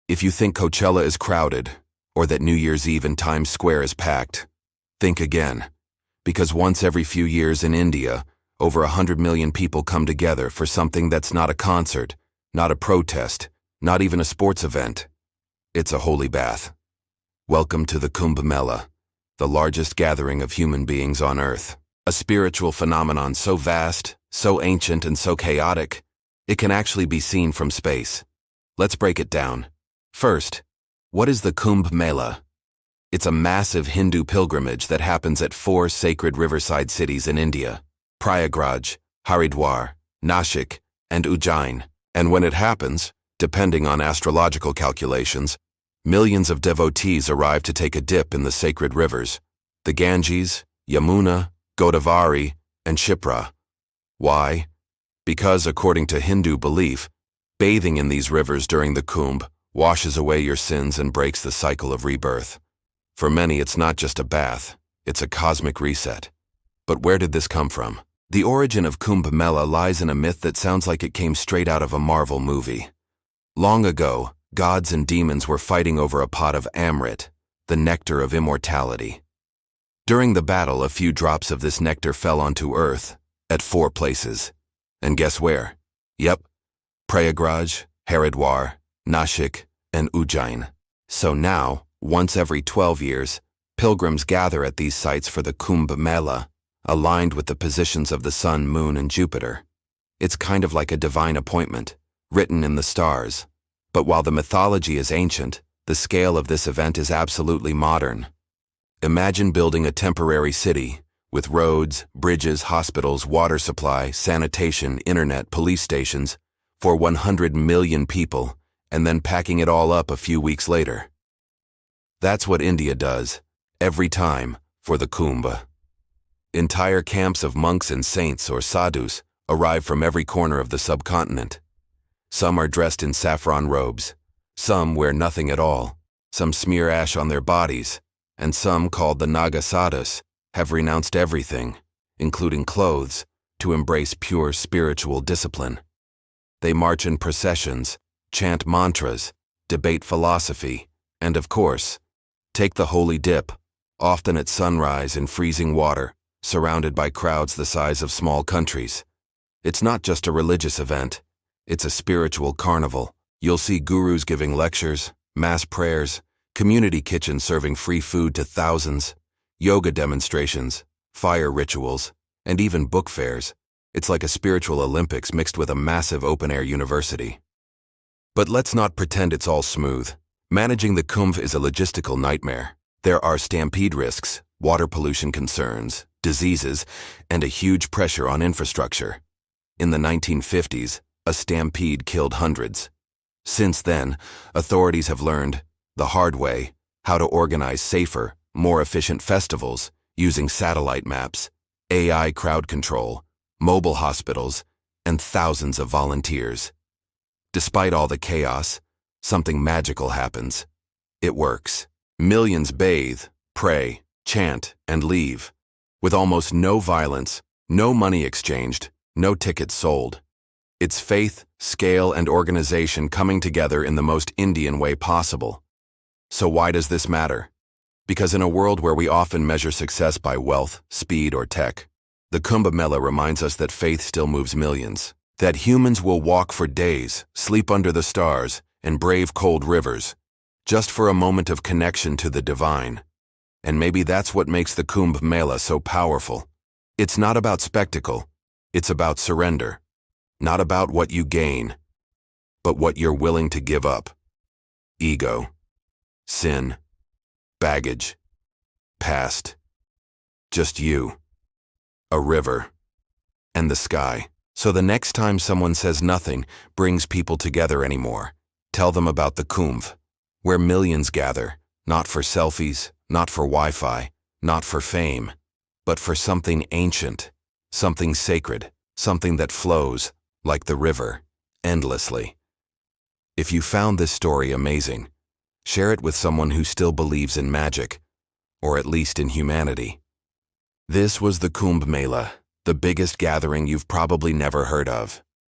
If you think Coachella is crowded, or that New Year's Eve in Times Square is packed, think again. Because once every few years in India, over 100 million people come together for something that's not a concert, not a protest, not even a sports event. It's a holy bath. Welcome to the Kumbh Mela, the largest gathering of human beings on earth. A spiritual phenomenon so vast, so ancient, and so chaotic, it can actually be seen from space. Let's break it down. First, what is the Kumbh Mela? It's a massive Hindu pilgrimage that happens at 4 sacred riverside cities in India: Prayagraj, Haridwar, Nashik, and Ujjain. And when it happens, depending on astrological calculations, millions of devotees arrive to take a dip in the sacred rivers, the Ganges, Yamuna, Godavari, and Shipra. Why? Because, according to Hindu belief, bathing in these rivers during the Kumbh washes away your sins and breaks the cycle of rebirth. For many, it's not just a bath, it's a cosmic reset. But where did this come from? The origin of Kumbh Mela lies in a myth that sounds like it came straight out of a Marvel movie. Long ago, gods and demons were fighting over a pot of Amrit, the nectar of immortality. During the battle, a few drops of this nectar fell onto Earth, at 4 places. And guess where? Yep, Prayagraj, Haridwar, Nashik, and Ujjain. So now, once every 12 years, pilgrims gather at these sites for the Kumbh Mela, aligned with the positions of the Sun, Moon, and Jupiter. It's kind of like a divine appointment, written in the stars. But while the mythology is ancient, the scale of this event is absolutely modern. Imagine building a temporary city, with roads, bridges, hospitals, water supply, sanitation, internet, police stations, for 100 million people, and then packing it all up a few weeks later. That's what India does, every time, for the Kumbh. Entire camps of monks and saints or sadhus arrive from every corner of the subcontinent. Some are dressed in saffron robes, some wear nothing at all, some smear ash on their bodies, and some, called the Naga sadhus, have renounced everything, including clothes, to embrace pure spiritual discipline. They march in processions, chant mantras, debate philosophy, and of course, take the holy dip, often at sunrise in freezing water, surrounded by crowds the size of small countries. It's not just a religious event, it's a spiritual carnival. You'll see gurus giving lectures, mass prayers, community kitchens serving free food to thousands, yoga demonstrations, fire rituals, and even book fairs. It's like a spiritual Olympics mixed with a massive open-air university. But let's not pretend it's all smooth. Managing the Kumbh is a logistical nightmare. There are stampede risks, water pollution concerns, diseases, and a huge pressure on infrastructure. In the 1950s, a stampede killed hundreds. Since then, authorities have learned, the hard way, how to organize safer, more efficient festivals using satellite maps, AI crowd control, mobile hospitals, and thousands of volunteers. Despite all the chaos, something magical happens. It works. Millions bathe, pray, chant, and leave, with almost no violence, no money exchanged, no tickets sold. It's faith, scale, and organization coming together in the most Indian way possible. So why does this matter? Because in a world where we often measure success by wealth, speed, or tech, the Kumbh Mela reminds us that faith still moves millions, that humans will walk for days, sleep under the stars, and brave cold rivers, just for a moment of connection to the divine. And maybe that's what makes the Kumbh Mela so powerful. It's not about spectacle, it's about surrender. Not about what you gain, but what you're willing to give up. Ego, sin, baggage, past, just you, a river, and the sky. So the next time someone says nothing brings people together anymore, tell them about the Kumbh, where millions gather, not for selfies, not for Wi-Fi, not for fame, but for something ancient, something sacred, something that flows, like the river, endlessly. If you found this story amazing, share it with someone who still believes in magic, or at least in humanity. This was the Kumbh Mela, the biggest gathering you've probably never heard of.